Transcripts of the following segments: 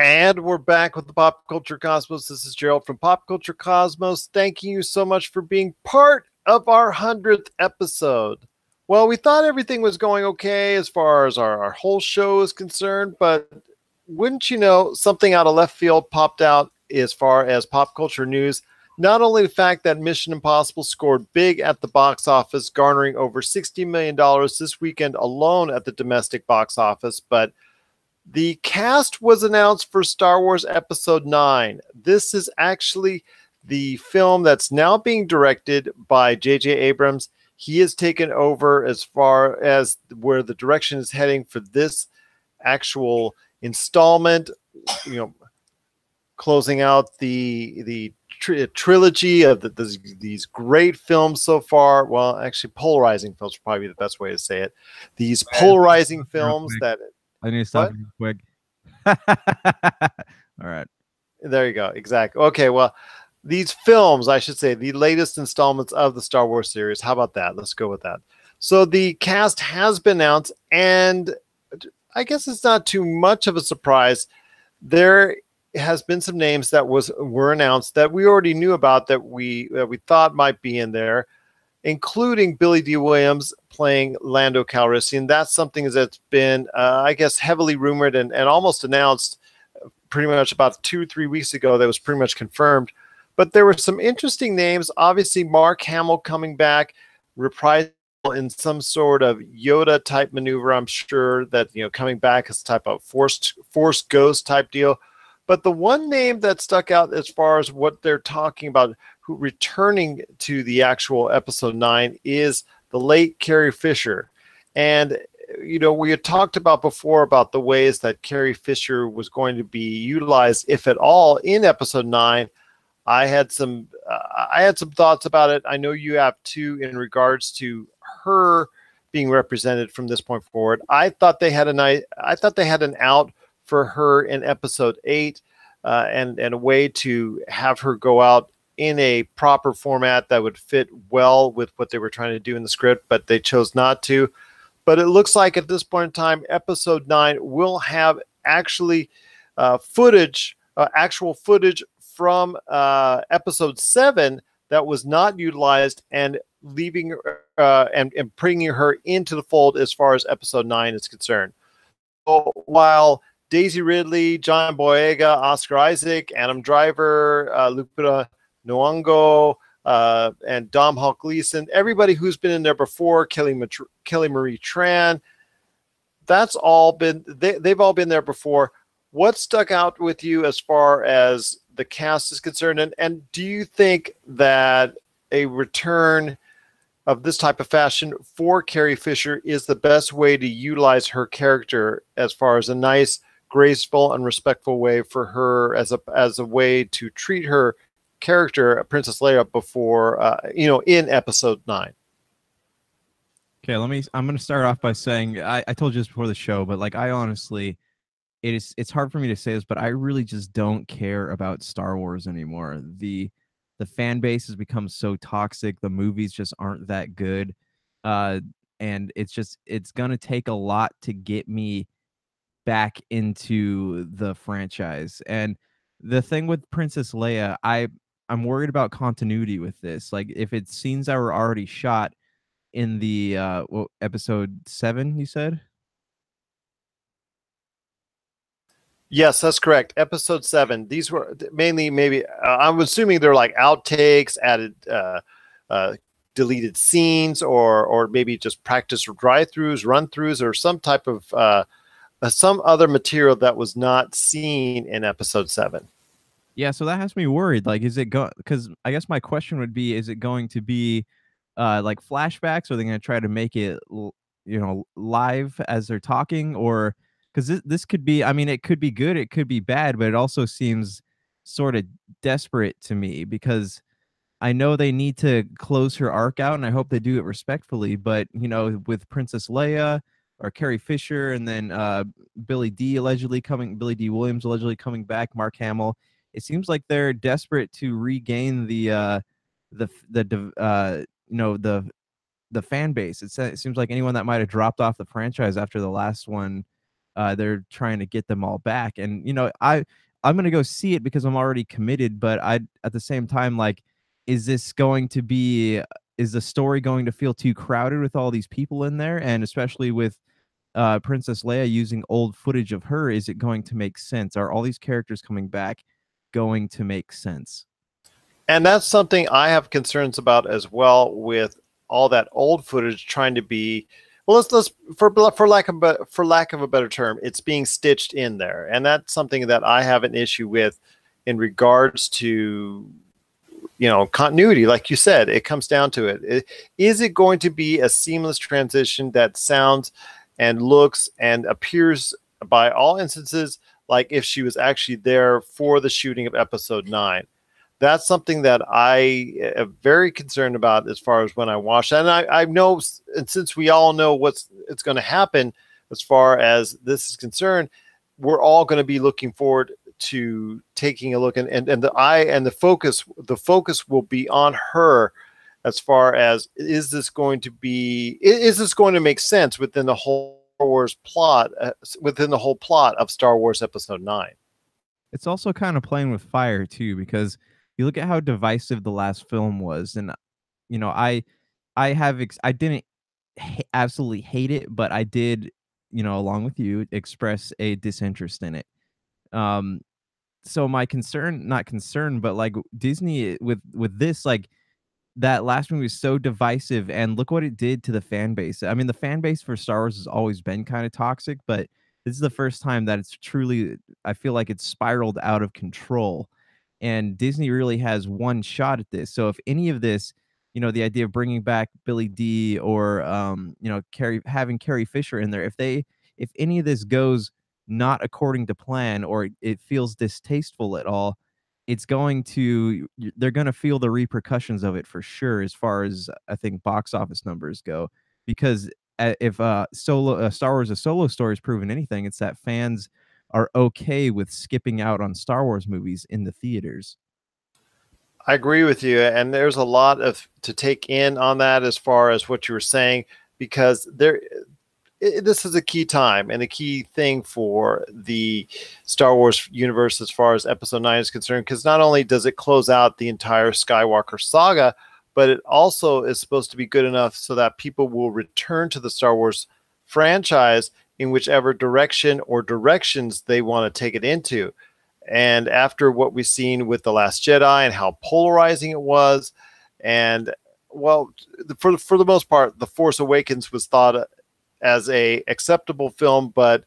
And we're back with the Pop Culture Cosmos. This is Gerald from Pop Culture Cosmos. Thanking you so much for being part of our 100th episode. Well, we thought everything was going okay as far as our whole show is concerned, but wouldn't you know, something out of left field popped out as far as pop culture news. Not only the fact that Mission Impossible scored big at the box office, garnering over $60 million this weekend alone at the domestic box office, but the cast was announced for Star Wars Episode 9. This is actually the film that's now being directed by J.J. Abrams. He has taken over as far as where the direction is heading for this actual installment, you know, closing out the trilogy of these great films so far. Well, actually, polarizing films would probably be the best way to say it. These polarizing films that... I need to stop you quick. All right. There you go. Exactly. Okay. Well, these films, I should say, the latest installments of the Star Wars series. How about that? Let's go with that. So the cast has been announced, and I guess it's not too much of a surprise. There has been some names that were announced that we already knew about that we thought might be in there, including Billy D. Williams playing Lando Calrissian. That's something that's been, I guess, heavily rumored and almost announced pretty much about 2-3 weeks ago. That was pretty much confirmed. But there were some interesting names. Obviously, Mark Hamill coming back, reprising in some sort of Yoda type maneuver. I'm sure that, you know, coming back as a type of force ghost type deal. But the one name that stuck out as far as what they're talking about, who returning to the actual Episode 9, is the late Carrie Fisher. And, you know, we had talked about before about the ways that Carrie Fisher was going to be utilized, if at all, in Episode 9. I had some thoughts about it. I know you have too, in regards to her being represented from this point forward. I thought they had an out for her in Episode 8, and a way to have her go out in a proper format that would fit well with what they were trying to do in the script, but they chose not to. But it looks like at this point in time, Episode 9 will have actually actual footage from Episode 7 that was not utilized, and leaving and bringing her into the fold as far as Episode 9 is concerned. So while Daisy Ridley, John Boyega, Oscar Isaac, Adam Driver, Lupita Nyong'o, and Domhnall Gleeson, everybody who's been in there before, Kelly Marie Tran, they've all been there before. What stuck out with you as far as the cast is concerned, and do you think that a return of this type of fashion for Carrie Fisher is the best way to utilize her character, as far as a nice, graceful, and respectful way for her as a way to treat her character, Princess Leia, before in Episode 9? Okay, I'm going to start off by saying, I told you this before the show, but like, I honestly, it's hard for me to say this, but I really just don't care about Star Wars anymore. The fan base has become so toxic. The movies just aren't that good. And it's going to take a lot to get me back into the franchise. And the thing with Princess Leia, I'm worried about continuity with this. Like, if it's scenes that were already shot in the Episode 7, you said? Yes, that's correct. Episode 7. These were mainly, maybe, I'm assuming they're like outtakes, added, deleted scenes, or maybe just practice drive-throughs, run-throughs, or some type of some other material that was not seen in Episode 7. Yeah, so that has me worried. Like, is it because I guess my question would be, is it going to be like flashbacks? Or are they going to try to make it, live as they're talking? Or because this could be, I mean, it could be good, it could be bad, but it also seems sort of desperate to me, because I know they need to close her arc out, and I hope they do it respectfully. But, with Princess Leia or Carrie Fisher, and then Billy D. Williams allegedly coming back, Mark Hamill, it seems like they're desperate to regain the fan base. It seems like anyone that might have dropped off the franchise after the last one they're trying to get them all back. And I'm gonna go see it because I'm already committed, but I at the same time, like, is this going to be is the story going to feel too crowded with all these people in there? And especially with Princess Leia using old footage of her, is it going to make sense? Are all these characters coming back going to make sense? And that's something I have concerns about as well, with all that old footage trying to be, well, let's for lack of a better term, it's being stitched in there. And that's something that I have an issue with in regards to, continuity. Like you said, it comes down to it. Is it going to be a seamless transition that sounds and looks and appears by all instances like if she was actually there for the shooting of episode 9? That's something that I am very concerned about as far as when I watch that. And I know, and since we all know it's going to happen as far as this is concerned, we're all going to be looking forward to taking a look, and the focus will be on her as far as, is this going to make sense within the whole Star Wars plot, within the whole plot of Star Wars Episode 9. It's also kind of playing with fire too, because you look at how divisive the last film was, and I didn't absolutely hate it, but I did, along with you, express a disinterest in it. Um, so my concern, not concern, but like Disney with this, like, that last movie was so divisive, and look what it did to the fan base. I mean, the fan base for Star Wars has always been kind of toxic, but this is the first time that it's truly, I feel like it's spiraled out of control. And Disney really has one shot at this. So if any of this, the idea of bringing back Billy D, or having Carrie Fisher in there, if any of this goes not according to plan, or it feels distasteful at all, they're going to feel the repercussions of it for sure, as far as I think box office numbers go. Because if Star Wars a solo story has proven anything, it's that fans are okay with skipping out on Star Wars movies in the theaters. I agree with you, and there's a lot to take in on that as far as what you were saying, because this is a key time and a key thing for the Star Wars universe as far as Episode 9 is concerned, because not only does it close out the entire Skywalker saga, but it also is supposed to be good enough so that people will return to the Star Wars franchise in whichever direction or directions they want to take it into. And after what we've seen with The Last Jedi and how polarizing it was, and, well, for the most part, The Force Awakens was thought as a acceptable film, but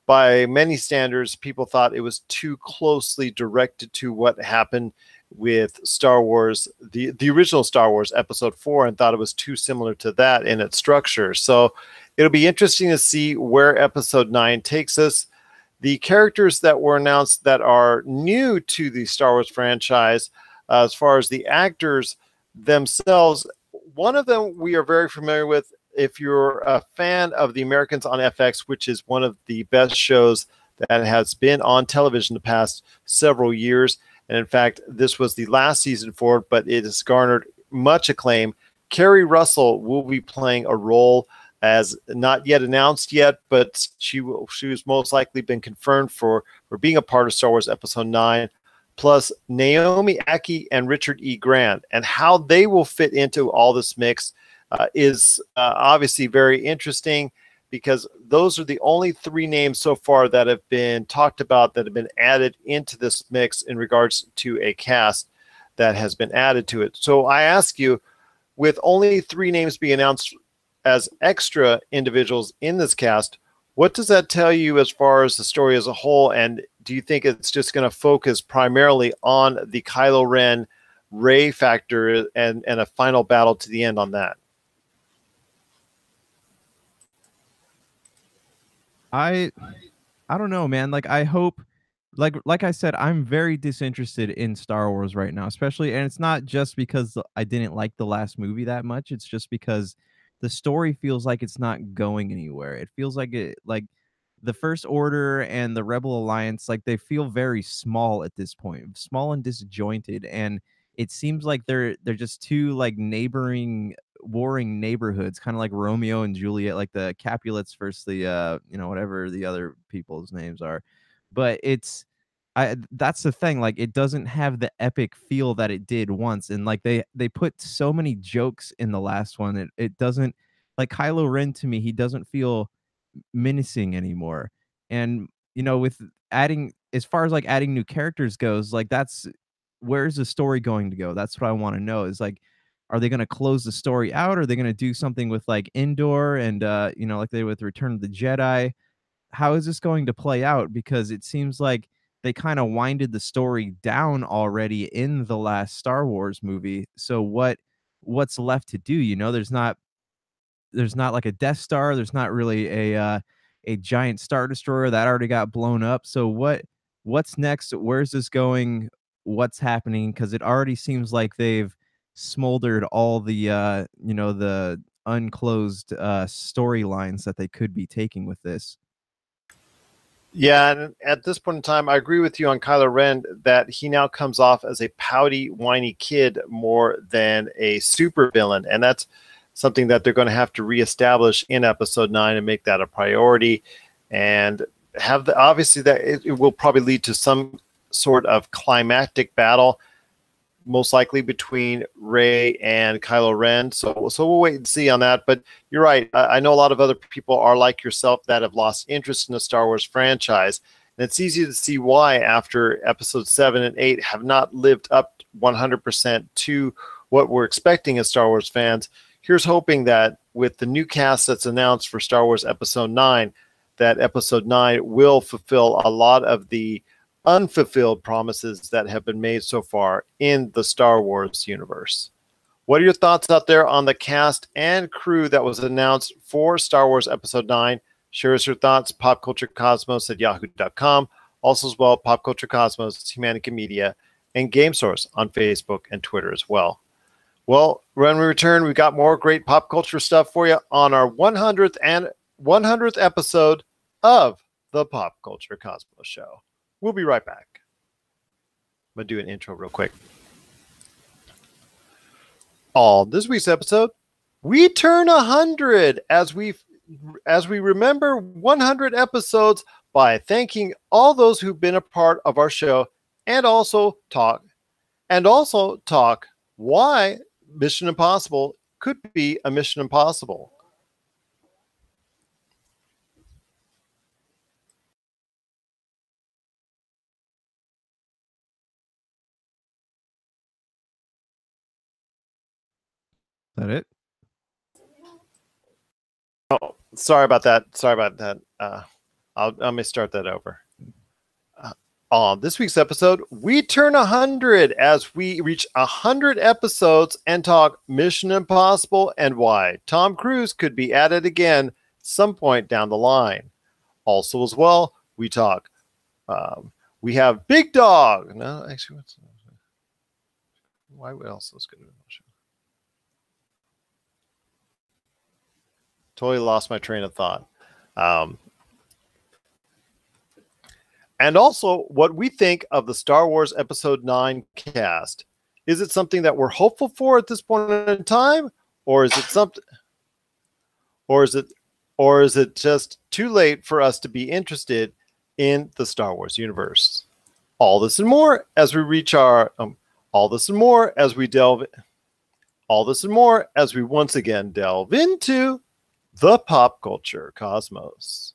by many standards, people thought it was too closely directed to what happened with Star Wars, the original Star Wars Episode 4, and thought it was too similar to that in its structure. So it'll be interesting to see where Episode 9 takes us. The characters that were announced that are new to the Star Wars franchise, as far as the actors themselves, one of them we are very familiar with. If you're a fan of The Americans on FX, which is one of the best shows that has been on television the past several years, and in fact, this was the last season for it, but it has garnered much acclaim. Keri Russell will be playing a role, as not yet announced yet, but she was most likely been confirmed for being a part of Star Wars Episode 9, plus Naomi Ackie and Richard E. Grant, and how they will fit into all this mix is obviously very interesting, because those are the only 3 names so far that have been talked about that have been added into this mix in regards to a cast that has been added to it. So I ask you, with only 3 names being announced as extra individuals in this cast, what does that tell you as far as the story as a whole? And do you think it's just going to focus primarily on the Kylo Ren Rey factor and a final battle to the end on that? I don't know, man. Like, I hope, like I said, I'm very disinterested in Star Wars right now, especially, and it's not just because I didn't like the last movie that much. It's just because the story feels like it's not going anywhere. It feels like the First Order and the Rebel Alliance, like, they feel very small at this point, small and disjointed, and it seems like they're just two, like, neighboring warring neighborhoods, kind of like Romeo and Juliet, like the Capulets versus the whatever the other people's names are. But that's the thing, like it doesn't have the epic feel that it did once, and like they put so many jokes in the last one. It doesn't, like Kylo Ren to me, he doesn't feel menacing anymore. And with adding, as far as like adding new characters goes, like that's where's the story going to go? That's what I want to know. Is like, are they going to close the story out? Are they going to do something with like Endor and like they did with Return of the Jedi? How is this going to play out? Because it seems like they kind of winded the story down already in the last Star Wars movie. So what's left to do? There's not like a Death Star. There's not really a giant Star Destroyer that already got blown up. So what's next? Where's this going? What's happening? Because it already seems like they've smoldered all the the unclosed storylines that they could be taking with this. Yeah, and at this point in time, I agree with you on Kylo Ren that he now comes off as a pouty, whiny kid more than a super villain, and that's something that they're going to have to reestablish in Episode 9 and make that a priority, and have obviously that it will probably lead to some sort of climactic battle, most likely between Rey and Kylo Ren. So we'll wait and see on that. But you're right. I know a lot of other people are like yourself that have lost interest in the Star Wars franchise. And it's easy to see why after Episode 7 and 8 have not lived up 100% to what we're expecting as Star Wars fans. Here's hoping that with the new cast that's announced for Star Wars Episode 9, that Episode 9 will fulfill a lot of the unfulfilled promises that have been made so far in the Star Wars universe. What are your thoughts out there on the cast and crew that was announced for Star Wars Episode 9? Share us your thoughts, popculturecosmos@yahoo.com. Also as well, Pop Culture Cosmos, Humanica Media, and Game Source on Facebook and Twitter as well. Well, when we return, we've got more great pop culture stuff for you on our 100th episode of the Pop Culture Cosmos Show. We'll be right back. I'm going to do an intro real quick. On this week's episode, we turn 100 as we remember 100 episodes by thanking all those who've been a part of our show and also talk why Mission Impossible could be a Mission Impossible. Is that it? Oh, sorry about that. Let me start that over. On this week's episode, we turn 100 as we reach 100 episodes and talk Mission Impossible and why Tom Cruise could be at it again some point down the line. Also as well, we talk. We have Big Dog. No, actually, what else was good? Totally lost my train of thought. And also what we think of the Star Wars Episode 9 cast. Is it something that we're hopeful for at this point in time? Or is it something, or is it just too late for us to be interested in the Star Wars universe? All this and more as we reach our all this and more as we once again delve into the Pop Culture Cosmos.